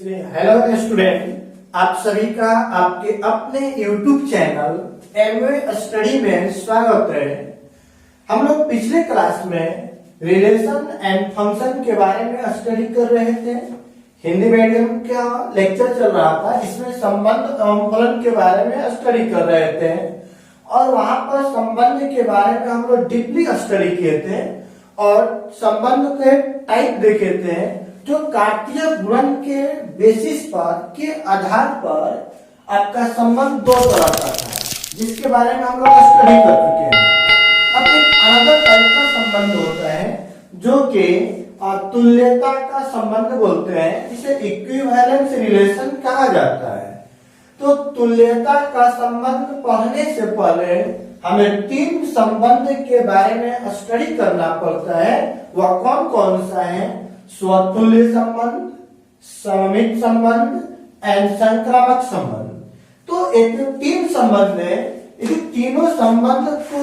Hello student, आप सभी का आपके अपने YouTube चैनल एमवे स्टडी में स्वागत है। हम लोग पिछले क्लास में रिलेशन एंड फंक्शन के बारे में स्टडी कर रहे थे। हिंदी मीडियम का लेक्चर चल रहा था जिसमें संबंध एवं फलन के बारे में स्टडी कर रहे थे और वहां पर संबंध के बारे में हम लोग डीपली स्टडी किए थे और संबंध के टाइप देखे थे जो कार्तीय गुणन के बेसिस पर के आधार पर आपका संबंध दो तरह का था, जिसके बारे में हम लोग स्टडी कर चुके हैं। अब एक अनदर टाइप का संबंध होता है जो कि तुल्यता का संबंध बोलते हैं, जिसे इक्विवेलेंस रिलेशन कहा जाता है। तो तुल्यता का संबंध पढ़ने से पहले हमें तीन संबंध के बारे में स्टडी करना पड़ता है। वह कौन कौन सा है? स्वतुल्य संबंध, सममित संबंध एंड संक्रामक संबंध। तो एक तीन संबंध है। यदि तीनों संबंध को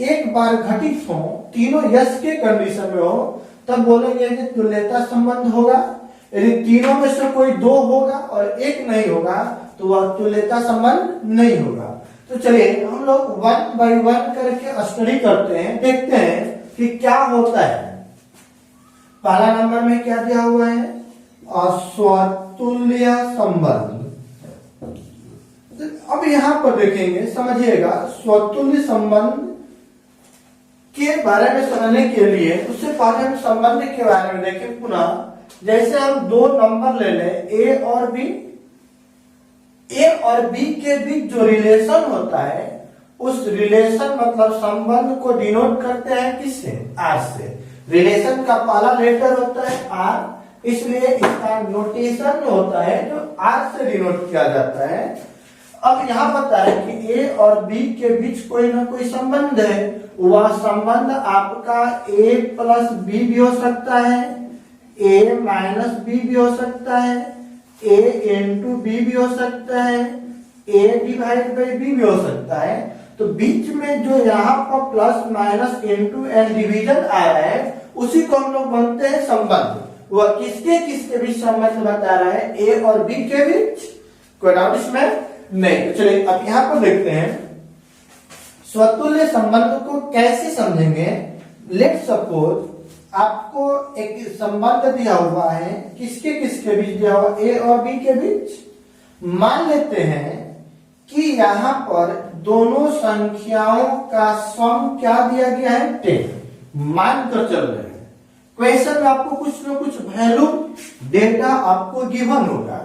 एक बार घटित हो, तीनों यस के कंडीशन में हो, तब बोलेंगे कि तुल्यता संबंध होगा। यदि तीनों में से कोई दो होगा और एक नहीं होगा तो वह तुल्यता संबंध नहीं होगा। तो चलिए हम लोग वन बाय वन करके स्टडी करते हैं, देखते हैं कि क्या होता है। पहला नंबर में क्या दिया हुआ है? स्वतुल्य संबंध। अब यहां पर देखेंगे, समझिएगा। स्वतुल्य संबंध के बारे में समझने के लिए उससे पहले हम संबंध के बारे में देखें पुनः। जैसे हम दो नंबर ले लें, ए और बी। ए और बी के बीच जो रिलेशन होता है, उस रिलेशन मतलब संबंध को डिनोट करते हैं किससे? आर से। रिलेशन का पहला लेटर होता है आर, इसलिए इसका नोटेशन होता है जो आर से डिनोट किया जाता है। अब यहाँ बता है कि ए और बी के बीच कोई ना कोई संबंध है। वह संबंध आपका ए प्लस बी भी हो सकता है, ए माइनस बी भी हो सकता है, ए इंटू बी भी हो सकता है, ए डिवाइड बाई बी भी हो सकता है। तो बीच में जो यहाँ पर plus minus into and division आया है, उसी को हम लोग बोलते हैं संबंध। वह किसके किसके बीच संबंध बता रहा है? ए और बी के बीच। कोई डाउट इसमें नहीं। तो चलिए अब यहाँ पर देखते हैं स्वतुल्य संबंध को कैसे समझेंगे। लेट सपोज आपको एक संबंध दिया हुआ है, किसके किसके बीच दिया हुआ? ए और बी के बीच। मान लेते हैं कि यहाँ पर दोनों संख्याओं का सम क्या दिया गया है? 10 मानकर चल रहे हैं। क्वेश्चन में आपको कुछ न कुछ वैल्यू डेटा आपको गिवन होगा।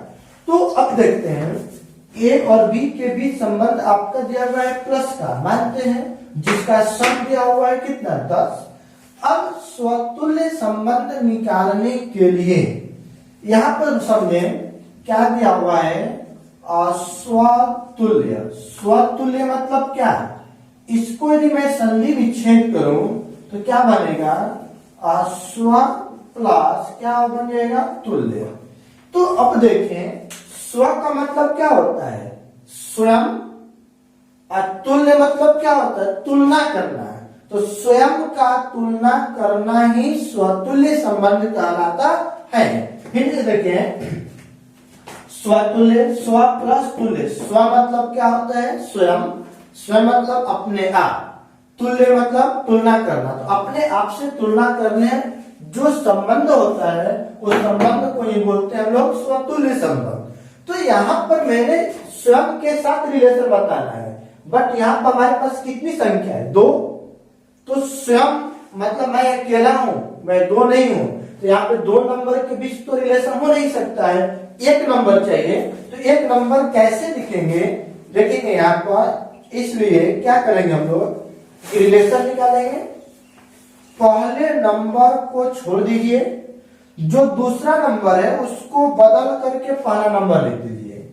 तो अब देखते हैं ए और बी के बीच संबंध आपका दिया हुआ है प्लस का, मानते हैं, जिसका सम दिया हुआ है कितना? 10। अब स्वतुल्य संबंध निकालने के लिए यहां पर समझे क्या दिया हुआ है? स्वतुल्य। स्वतुल्य मतलब क्या? इसको यदि मैं संधि विच्छेद करूं तो क्या बनेगा? स्व प्लस क्या बन जाएगा? तुल्य। तो अब देखें, स्व का मतलब क्या होता है? स्वयं। तुल्य मतलब क्या होता है? तुलना करना है। तो स्वयं का तुलना करना ही स्वतुल्य संबंध कहलाता है। फिर देखें स्वतुल्य, स्व प्लस तुल्य। स्व मतलब क्या होता है? स्वयं। स्वयं मतलब अपने आप, तुल्य मतलब तुलना करना। तो अपने आप से तुलना करने जो संबंध होता है उस संबंध को ये बोलते हैं हम लोग स्वतुल्य संबंध। तो यहाँ पर मैंने स्वयं के साथ रिलेशन बताना है, बट यहाँ पर हमारे पास कितनी संख्या है? 2। तो स्वयं मतलब मैं अकेला हूं, मैं दो नहीं हूं। तो यहाँ पे दो नंबर के बीच तो रिलेशन हो नहीं सकता है, एक नंबर चाहिए। तो एक नंबर कैसे दिखेंगे देखेंगे यहाँ पर। इसलिए क्या करेंगे हम लोग? रिलेशन निकालेंगे। पहले नंबर को छोड़ दीजिए, जो दूसरा नंबर है उसको बदल करके पहला नंबर लिख दीजिए।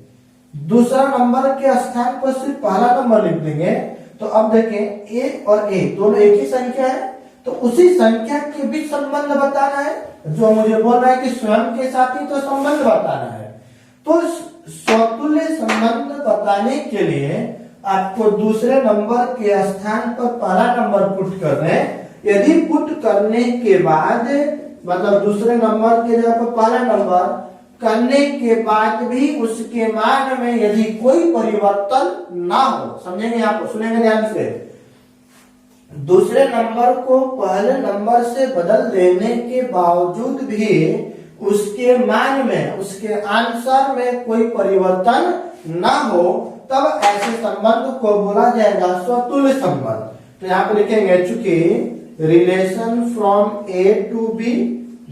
दूसरा नंबर के स्थान पर सिर्फ पहला नंबर लिख देंगे। तो अब देखें ए और ए दोनों एक ही संख्या है, तो उसी संख्या के बीच संबंध बताना है। जो मुझे बोल रहा है कि स्वयं के साथ ही तो संबंध बताना है। तो स्वतुल्य संबंध बताने के लिए आपको दूसरे नंबर के स्थान पर पहला नंबर पुट कर रहे हैं। यदि पुट करने के बाद मतलब दूसरे नंबर के जगह पर पहला नंबर करने के बाद भी उसके मान में यदि कोई परिवर्तन ना हो, समझेंगे यहाँ पर, सुनेंगे ध्यान से, दूसरे नंबर को पहले नंबर से बदल देने के बावजूद भी उसके मान में, उसके आंसर में कोई परिवर्तन ना हो, तब ऐसे संबंध को बोला जाएगा स्वतुल्य संबंध। तो यहाँ पे लिखेंगे, चूंकि relation from A to B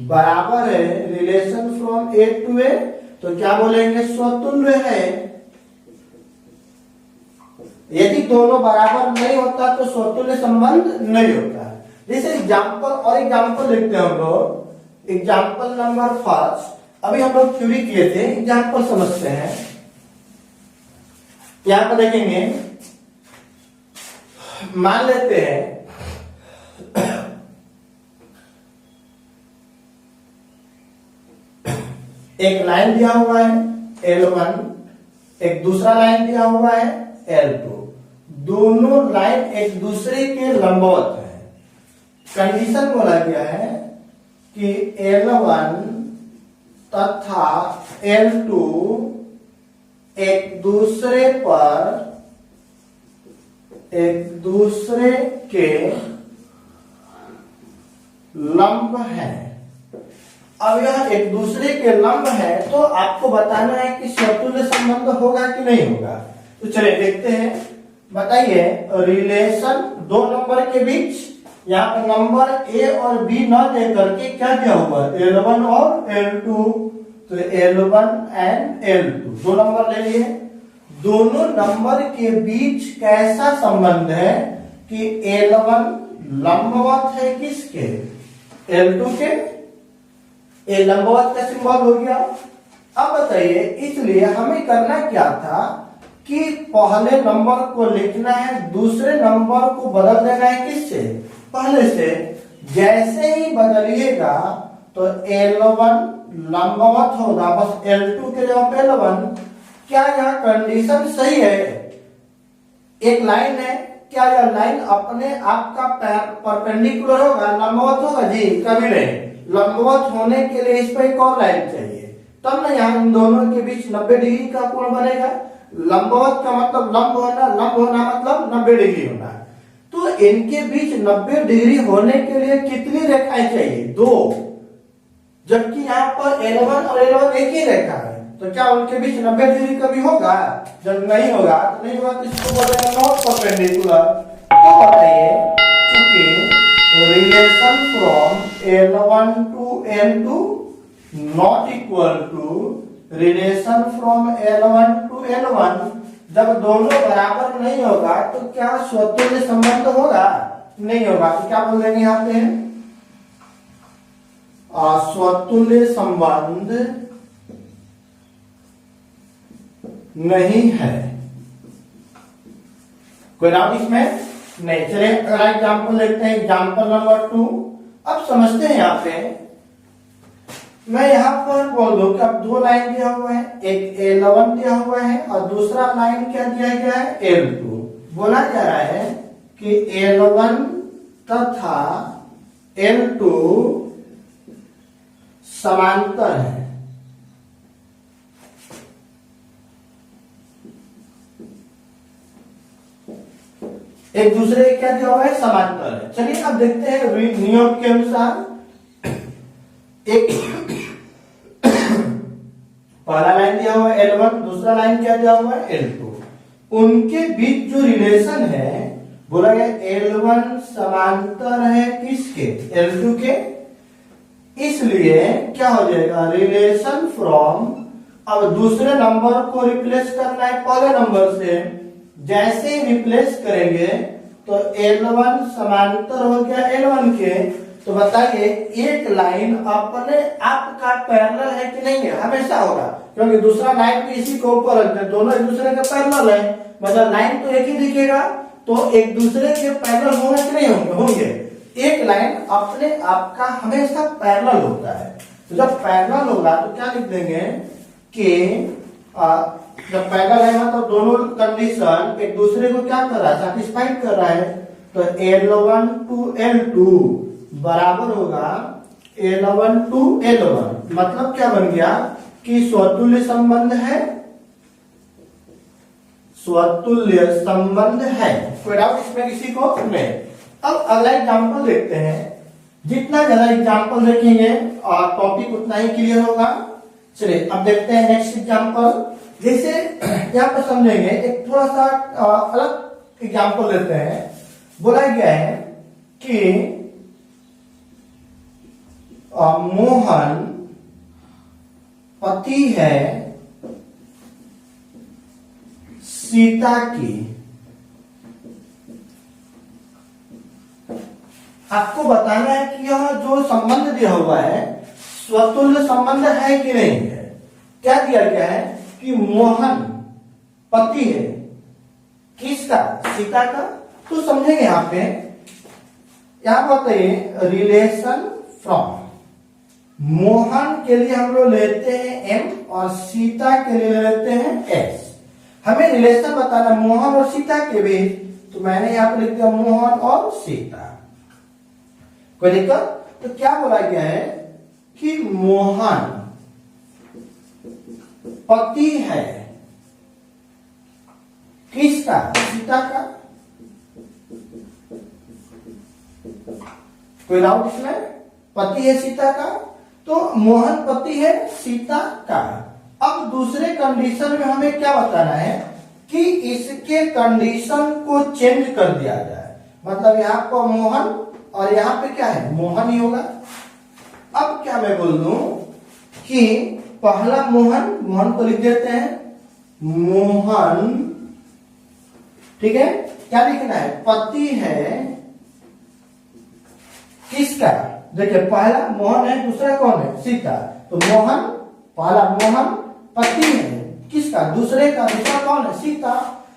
बराबर है relation from A to A, तो क्या बोलेंगे, स्वतुल्य है। यदि दोनों बराबर नहीं होता तो स्वतुल्य संबंध नहीं होता। जैसे एग्जाम्पल और एग्जाम्पल लिखते हैं हम लोग, एग्जाम्पल नंबर फर्स्ट, अभी हम लोग थ्योरी किए थे, एग्जाम्पल समझते हैं। यहां पर देखेंगे, मान लेते हैं एक लाइन दिया हुआ है L1, एक दूसरा लाइन दिया हुआ है L2, दोनों लाइन एक दूसरे के लंबवत है। कंडीशन बोला गया है कि L1 तथा L2 एक दूसरे के लंब है। अब यह एक दूसरे के लंब है तो आपको बताना है कि स्वतुल्य संबंध होगा कि नहीं होगा। तो चलिए देखते हैं, बताइए, रिलेशन दो नंबर के बीच, यहाँ पर नंबर ए और बी न दे करके क्या दिया हुआ, L1 और L2, तो L1 एंड L2 दो नंबर ले लिए। दोनों नंबर के बीच कैसा संबंध है कि L1 लंबवत है किसके, L2 के, ये लंबवत का सिंबल हो गया। अब बताइए, इसलिए हमें करना क्या था कि पहले नंबर को लिखना है, दूसरे नंबर को बदल देना है किससे, पहले से। जैसे ही बदलिएगा तो L1 लंबवत होगा, बस L2 के जगह पे L1। क्या यह कंडीशन सही है? एक लाइन है, क्या यह लाइन अपने आप का परपेंडिकुलर होगा, लंबवत होगा? जी कभी नहीं। लंबवत होने के लिए इस पर एक और लाइन चाहिए, तब ना यहाँ इन दोनों के बीच 90 डिग्री का कोण बनेगा। लंबवत का मतलब लंब होना, लंब होना मतलब 90 डिग्री होना। तो इनके बीच 90 डिग्री होने के लिए कितनी रेखाएं चाहिए? दो, जबकि यहाँ पर L1 और L1 एक ही रेखा है, तो क्या उनके बीच 90 डिग्री कभी होगा? जब नहीं होगा तो नहीं होगा, तो इसको बोलेंगे नॉट परपेंडिकुलर। तो बताइए, चूंकि relation from L1 to L2 not equal to relation from L1 to L1, जब दोनों बराबर नहीं होगा तो क्या स्वतुल्य संबंध होगा? नहीं होगा। तो क्या बोल देंगे यहाँ पे, स्वतुल्य संबंध नहीं है। कोई डाउट इसमें? नहीं। चलिए अगला एग्जाम्पल देखते हैं, एग्जाम्पल नंबर 2। अब समझते हैं, यहाँ पे मैं यहाँ पर बोल दूं कि अब दो लाइन दिया हुआ है, एक L1 दिया हुआ है और दूसरा लाइन क्या दिया गया है, L2। बोला जा रहा है कि L1 तथा L2 समांतर है। एक दूसरे क्या दिया हुआ है, समांतर है। चलिए अब देखते हैं नियम के अनुसार, एक पहला लाइन दिया हुआ है L1, दूसरा लाइन क्या दिया हुआ है, L2। उनके बीच जो रिलेशन है, बोला गया L1 समांतर है किसके, L2 के। इसलिए क्या हो जाएगा, रिलेशन फ्रॉम, अब दूसरे नंबर को रिप्लेस करना है पहले नंबर से। जैसे ही रिप्लेस करेंगे तो L1 समांतर हो गया L1 के। तो बताइए, एक लाइन अपने आप का पैरेलल है कि नहीं है? हमेशा होगा, क्योंकि दूसरा लाइन भी इसी के ऊपर रखते हैं, दोनों एक दूसरे के पैरेलल है, मतलब लाइन तो एक ही दिखेगा, तो एक दूसरे के पैरेलल होंगे कि नहीं होंगे? होंगे। एक लाइन अपने आप का हमेशा पैरेलल होता है। तो जब पैरेलल होगा तो क्या लिख देंगे कि जब पैरेलल है तो दोनों कंडीशन एक दूसरे को क्या कर रहा है, सैटिस्फाइड कर रहा है। तो L1 to L2 बराबर होगा L1 to L1, मतलब क्या बन गया, कि स्वतुल्य संबंध है, स्वतुल्य संबंध है। कोई डाउट इसमें किसी को नहीं। अब अगला एग्जांपल देखते हैं। जितना ज्यादा एग्जांपल देखेंगे और टॉपिक उतना ही क्लियर होगा। चलिए अब देखते हैं नेक्स्ट एग्जांपल। जैसे यहाँ पर समझेंगे, एक थोड़ा सा अलग एग्जांपल देते हैं। बोला गया है कि मोहन पति है सीता की। आपको बताना है कि यह जो संबंध दिया हुआ है स्वतुल्य संबंध है कि नहीं है। क्या दिया गया है कि मोहन पति है किसका, सीता का। तो समझेंगे यहाँ पे, यहां बताइए रिलेशन फ्रॉम। मोहन के लिए हम लोग लेते हैं एम और सीता के लिए लेते हैं एस। हमें रिलेशन बताना मोहन और सीता के बीच, तो मैंने यहाँ पे लिख दिया मोहन और सीता। कोई दिक्कत? तो क्या बोला गया है कि मोहन पति है किसका, सीता का। कोई डाउट इसमें? पति है सीता का, तो मोहन पति है सीता का। अब दूसरे कंडीशन में हमें क्या बताना है कि इसके कंडीशन को चेंज कर दिया जाए। मतलब यहाँ पर मोहन और यहाँ पे क्या है, मोहन ही होगा। अब क्या मैं बोल दूं कि पहला मोहन, मोहन को लिख देते हैं मोहन, ठीक है। क्या लिखना है, पति है किसका। देखिए पहला मोहन है, दूसरा कौन है, सीता। तो मोहन, पहला मोहन पति है किसका, दूसरे का, दूसरा कौन है, सीता।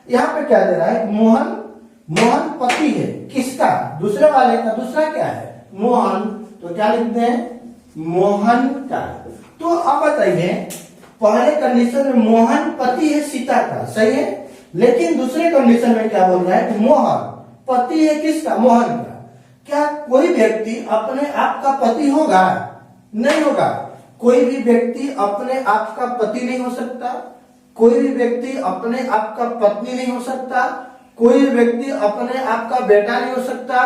यहाँ पे क्या दे रहा है, मोहन, मोहन पति है किसका, दूसरे वाले का, दूसरा क्या है, मोहन। तो क्या लिखते हैं, मोहन का। तो अब बताइए, पहले कंडीशन में मोहन पति है सीता का, सही है। लेकिन दूसरे कंडीशन में क्या बोल रहा है, मोहन पति है किसका, मोहन का। क्या कोई व्यक्ति अपने आप का पति होगा, नहीं होगा। कोई भी व्यक्ति अपने आप का पति नहीं हो सकता, कोई भी व्यक्ति अपने आप का पत्नी नहीं हो सकता, कोई भी व्यक्ति अपने आप का बेटा नहीं हो सकता,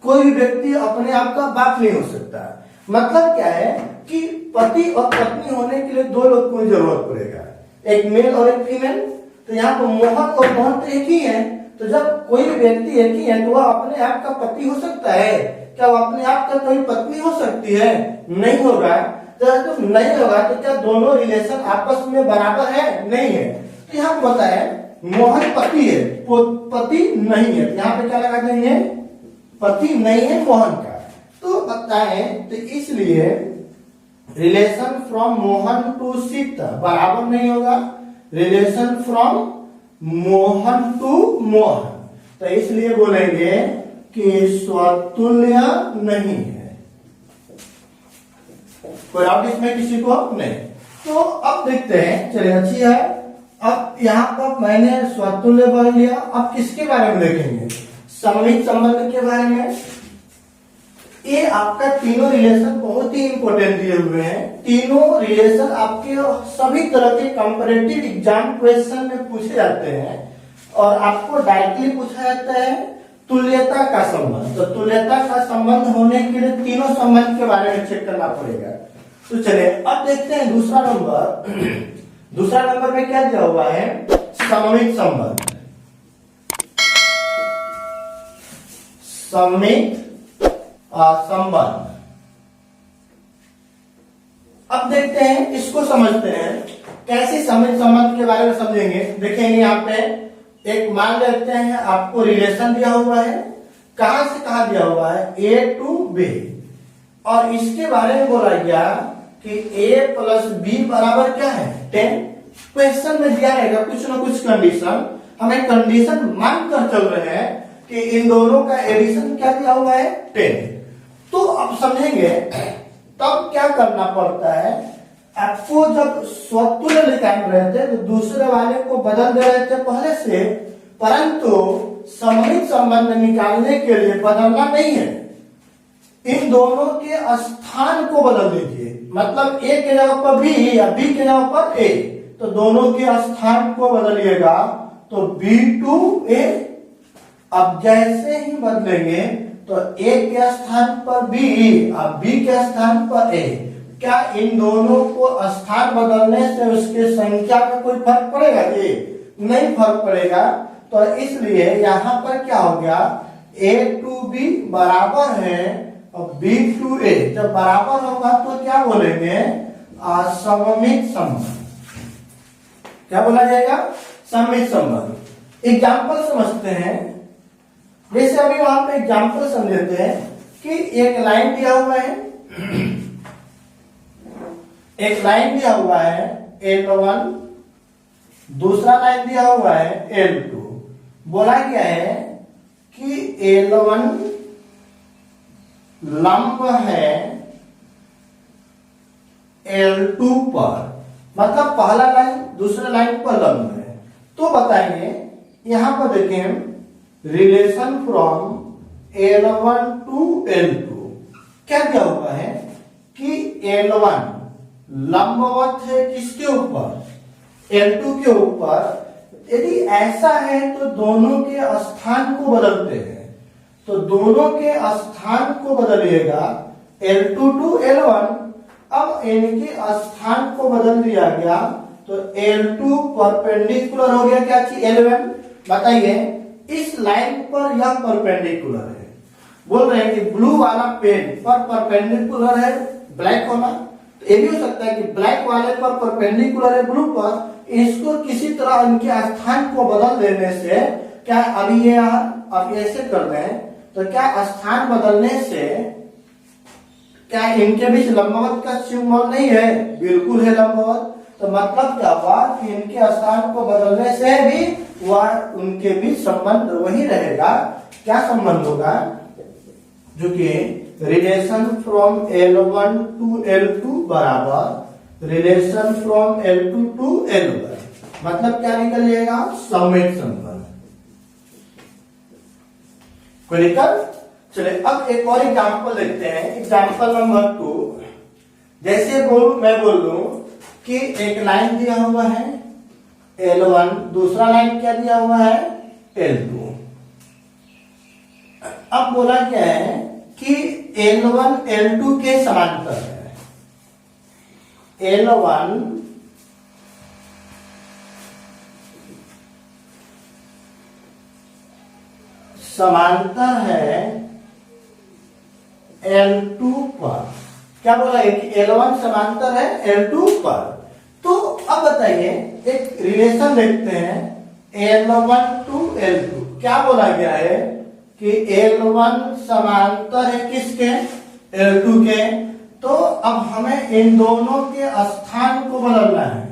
कोई भी व्यक्ति अपने आप का बाप नहीं हो सकता। मतलब क्या है कि पति और पत्नी होने के लिए दो लोग को जरूरत पड़ेगा, एक मेल और एक फीमेल। तो यहाँ पर मोहन और मोहन तो एक ही है। तो जब कोई भी व्यक्ति एक ही है तो वह अपने आप का पति हो सकता है क्या, वो अपने आप का कोई पत्नी हो सकती है, नहीं होगा। तो नहीं होगा तो क्या दोनों रिलेशन आपस में बराबर है, नहीं है। तो यहाँ पर बताया मोहन पति है, पति नहीं है। यहाँ पे क्या लगा देंगे, पति नहीं है मोहन का। तो बताए तो इसलिए relation from Mohan to Sita बराबर नहीं होगा relation from Mohan to Mohan. तो इसलिए बोलेंगे कि स्वतुल्य नहीं है। कोई डाउट इसमें किसी को नहीं। तो अब देखते हैं, चलिए अच्छी है। अब यहाँ पर मैंने स्वतुल्य बोल लिया। अब किसके बारे में देखेंगे, सममित संबंध के बारे में। ये आपका तीनों रिलेशन बहुत ही इंपॉर्टेंट दिए हुए हैं। तीनों रिलेशन आपके सभी तरह के कंपैरेटिव एग्जाम क्वेश्चन में पूछे जाते हैं और आपको डायरेक्टली पूछा जाता है तुल्यता का संबंध। तो तुल्यता का संबंध होने के लिए तीनों संबंध के बारे में चेक करना पड़ेगा। तो चलिए अब देखते हैं दूसरा नंबर। दूसरा नंबर में क्या दिया हुआ है, सममित संबंध। सममित संबंध। अब देखते हैं, इसको समझते हैं कैसे सममित संबंध के बारे में समझेंगे। देखेंगे यहाँ पे एक मान लेते हैं आपको रिलेशन दिया हुआ है, कहां से कहां दिया हुआ है, ए टू बी। और इसके बारे में बोला गया कि a प्लस बी बराबर क्या है 10। क्वेश्चन में दिया रहेगा कुछ ना कुछ कंडीशन, हमें कंडीशन मान कर चल रहे हैं कि इन दोनों का एडिशन क्या दिया हुआ है 10। तो अब समझेंगे तब क्या करना पड़ता है। आपको जब स्वतुल्य निकाल रहे थे तो दूसरे वाले को बदल दे रहे थे पहले से, परंतु सममित संबंध निकालने के लिए बदलना नहीं है। इन दोनों के स्थान को बदल दीजिए, मतलब ए के जगह पर बी या बी के जगह पर ए, तो दोनों के स्थान को बदलिएगा तो बी टू ए। अब जैसे ही बदलेंगे तो ए के स्थान पर बी और बी के स्थान पर ए, क्या इन दोनों को स्थान बदलने से उसके संख्या में कोई फर्क पड़ेगा जी? नहीं फर्क पड़ेगा। तो इसलिए यहां पर क्या हो गया, ए टू बी बराबर है और बी टू ए। जब बराबर होगा तो क्या बोलेंगे, सममित संबंध। क्या बोला जाएगा, सममित संबंध। एग्जाम्पल समझते हैं, जैसे अभी वहां पे एग्जाम्पल समझते हैं कि एक लाइन दिया हुआ है, एक लाइन दिया हुआ है L1, दूसरा लाइन दिया हुआ है L2। बोला गया है कि L1 लंब है L2 पर, मतलब पहला लाइन दूसरा लाइन पर लंब है। तो बताइए यहां पर देखें relation from L1 to L2 क्या दिया हुआ है कि L1 लंबवत है किसके ऊपर, L2 के ऊपर। यदि ऐसा है तो दोनों के स्थान को बदलते हैं, तो दोनों के स्थान को बदलिएगा L2 टू L1। अब इनके स्थान को बदल दिया गया तो L2 परपेंडिकुलर हो गया क्या चीज L1। बताइए इस लाइन पर यह परपेंडिकुलर है, बोल रहे हैं कि ब्लू वाला पेन पर परपेंडिकुलर है ब्लैक वाला, तो ये भी हो सकता है कि ब्लैक वाले पर परपेंडिकुलर है ब्लू पर। इसको किसी तरह इनके स्थान को बदल देने से क्या, अभी ये अब ऐसे कर दें तो क्या स्थान बदलने से क्या इनके बीच लंबवत का सिंबल नहीं है, बिल्कुल है लंबवत। तो मतलब क्या हुआ कि इनके स्थान को बदलने से भी वह उनके बीच संबंध वही रहेगा। क्या संबंध होगा, जो कि relation from L1 to L2 बराबर relation from L2 to L1, मतलब क्या निकल जाएगा, सममित संबंध। कोई दिक्कत? चलिए अब एक और एग्जाम्पल देखते हैं, एग्जाम्पल नंबर 2। जैसे मैं बोल दूं कि एक लाइन दिया हुआ है L1, दूसरा लाइन क्या दिया हुआ है L2। अब बोला क्या है कि L1 L2 के समांतर है, L1 समांतर है L2 पर। क्या बोला है कि L1 समांतर है L2 पर। तो अब बताइए एक रिलेशन देखते हैं L1 टू L2। क्या बोला गया है कि L1 समांतर है किसके, L2 के। तो अब हमें इन दोनों के स्थान को बदलना है,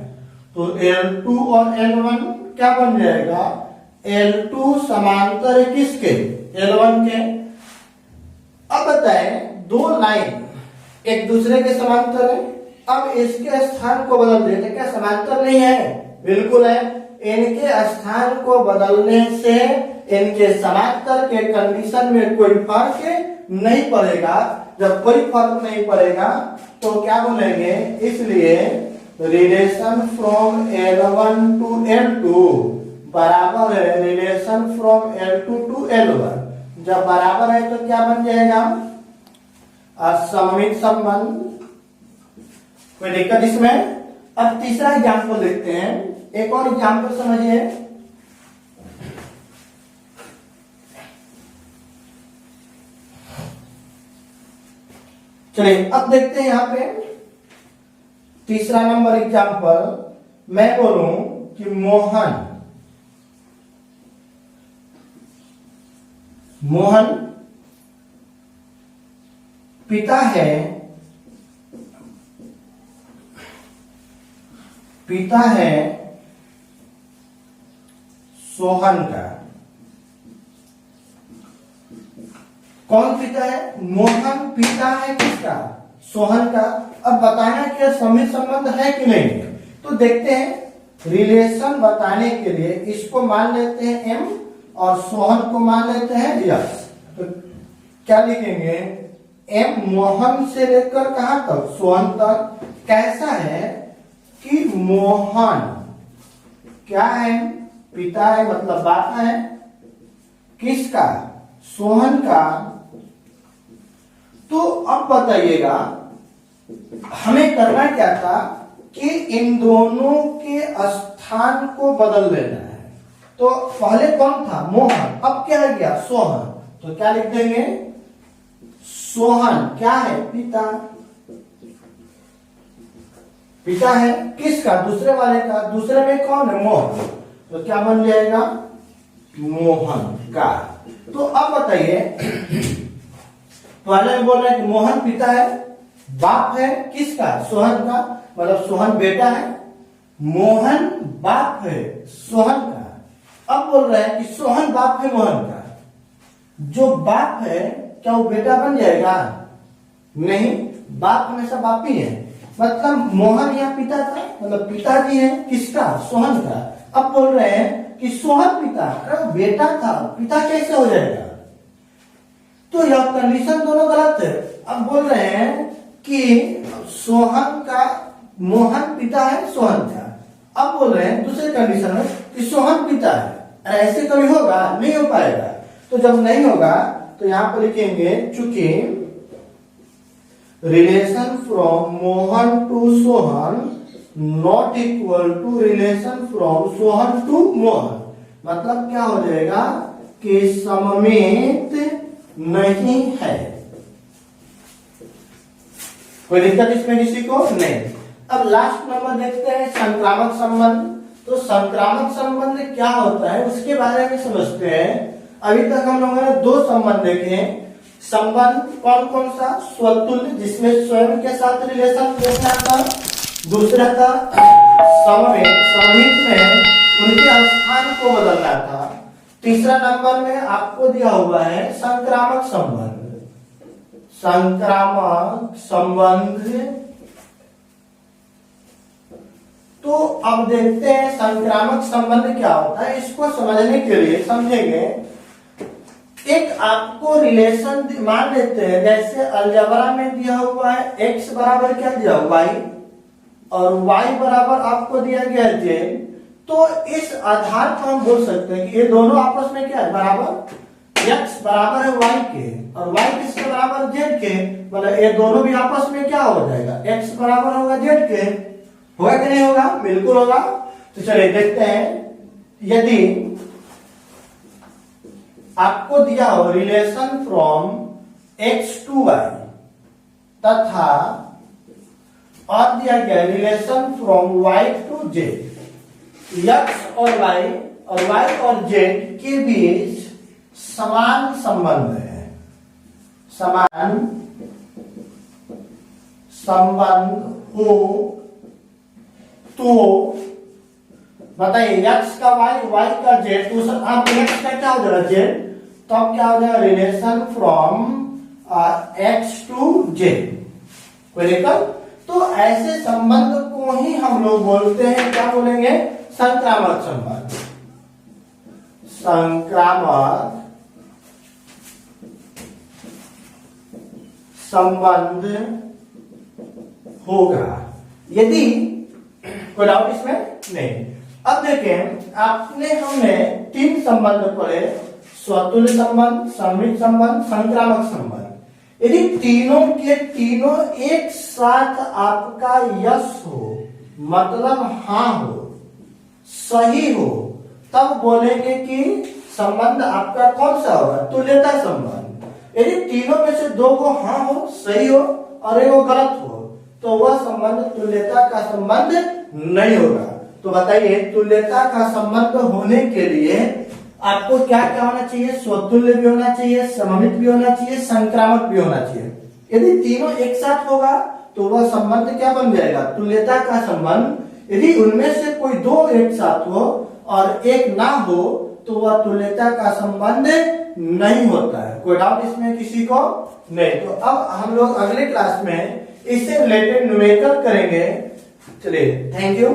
तो L2 और L1 क्या बन जाएगा, L2 समांतर है किसके, L1 के। अब बताएं दो लाइन एक दूसरे के समांतर है, अब इसके स्थान को बदल देते, क्या समांतर नहीं है, बिल्कुल है। इनके स्थान को बदलने से इनके समांतर के कंडीशन में कोई फर्क नहीं पड़ेगा। जब कोई फर्क नहीं पड़ेगा तो क्या बोलेंगे, इसलिए relation from L1 to L2 बराबर है relation from L2 to L1। जब बराबर है तो क्या बन जाएगा, असममित संबंध। कोई दिक्कत इसमें? अब तीसरा एग्जाम्पल देखते हैं, एक और एग्जाम्पल समझिए। चलिए अब देखते हैं यहां पे तीसरा नंबर एग्जाम्पल। मैं बोलूं कि मोहन पिता है सोहन का। कौन पिता है, मोहन पिता है किसका, सोहन का। अब बताना कि सममित संबंध है कि नहीं है, तो देखते हैं। रिलेशन बताने के लिए इसको मान लेते हैं M और सोहन को मान लेते हैं यस। तो क्या लिखेंगे, एम मोहन से लेकर कहां तक, सोहन तक। कैसा है कि मोहन क्या है, पिता है, मतलब बाप है। किसका, सोहन का। तो अब बताइएगा हमें करना क्या था कि इन दोनों के स्थान को बदल देना है। तो पहले कौन था, मोहन, अब क्या है गया, सोहन। तो क्या लिख देंगे, सोहन क्या है, पिता। पिता है किसका, दूसरे वाले का। दूसरे में कौन है, मोहन। तो क्या बन जाएगा, मोहन का। तो अब बताइए पहले बोल रहे हैं कि मोहन पिता है, बाप है किसका, सोहन का, मतलब सोहन बेटा है, मोहन बाप है सोहन का। अब बोल रहे हैं कि सोहन बाप है मोहन का। जो बाप है क्या वो बेटा बन जाएगा, नहीं, बाप हमेशा बाप ही है। मतलब मोहन यहाँ पिता था, मतलब पिताजी है किसका, सोहन का। अब बोल रहे हैं कि सोहन पिता, अरे बेटा था, पिता कैसे हो जाएगा। तो यह कंडीशन दोनों गलत है। अब बोल रहे हैं कि सोहन का, मोहन पिता है सोहन का। अब बोल रहे हैं दूसरे कंडीशन में कि सोहन पिता है। ऐसे कभी होगा, नहीं हो पाएगा। तो जब नहीं होगा तो यहां पर लिखेंगे चूंकि relation from Mohan to Sohan not equal to relation from Sohan to Mohan. मतलब क्या हो जाएगा कि सममित नहीं है। कोई दिक्कत इसमें किसी को नहीं। अब लास्ट नंबर देखते हैं संक्रामक संबंध। तो संक्रामक संबंध क्या होता है उसके बारे में समझते हैं। अभी तक हम लोगों ने दो संबंध देखे हैं। संबंध कौन कौन सा, स्वतुल्य जिसमें स्वयं के साथ रिलेशन देखना था। दूसरा था सममित, सममित में उनके स्थान को बदलना था। तीसरा नंबर में आपको दिया हुआ है संक्रामक संबंध। संक्रामक संबंध तो अब देखते हैं संक्रामक संबंध क्या होता है। इसको समझने के लिए समझेंगे, एक आपको रिलेशन मान लेते हैं, जैसे अलजेब्रा में दिया हुआ है x बराबर क्या दिया हुआ y और y बराबर आपको दिया गया है z। तो इस आधार पर हम बोल सकते हैं कि ये दोनों आपस में क्या है, बराबर। x बराबर है y के और y किसके बराबर, z के। मतलब ये दोनों भी आपस में क्या हो जाएगा, x बराबर होगा z के। होगा कि नहीं होगा, बिल्कुल होगा। तो चलिए देखते हैं, यदि आपको दिया हो relation from x to y तथा और दिया गया relation from y to z, x और y और z के बीच समान संबंध है, समान संबंध हो तो बताइए x का y का z, तो आप x का क्या हो जाएगा z, तो अब क्या हो जाएगा relation from x to z। कोई दिक्कत। तो ऐसे संबंध को ही हम लोग बोलते हैं, क्या बोलेंगे, संक्रामक संबंध। संक्रामक संबंध होगा यदि, कोई डाउट इसमें नहीं। अब देखें, हमने तीन संबंध पढ़े, स्वतुल्य संबंध, सममित संबंध, संक्रामक संबंध। यदि तीनों के तीनों एक साथ आपका यस हो, मतलब हाँ हो, सही हो, तब बोलेंगे कि संबंध आपका कौन सा होगा, तुल्यता संबंध। यदि तीनों में से दो को हाँ हो, सही हो और एक गलत हो, तो वह संबंध तुल्यता का संबंध नहीं होगा। तो बताइए तुल्यता का संबंध होने के लिए आपको क्या क्या होना चाहिए, स्वतुल्य भी होना चाहिए, सममित भी होना चाहिए, संक्रामक भी होना चाहिए। यदि तीनों एक साथ होगा तो वह संबंध क्या बन जाएगा, तुल्यता का संबंध। यदि उनमें से कोई दो एक साथ हो और एक ना हो तो वह तुल्यता का संबंध नहीं होता है। कोई डाउट इसमें किसी को नहीं। तो अब हम लोग अगले क्लास में इससे रिलेटेड न्यूमेरिकल करेंगे। चलिए, थैंक यू।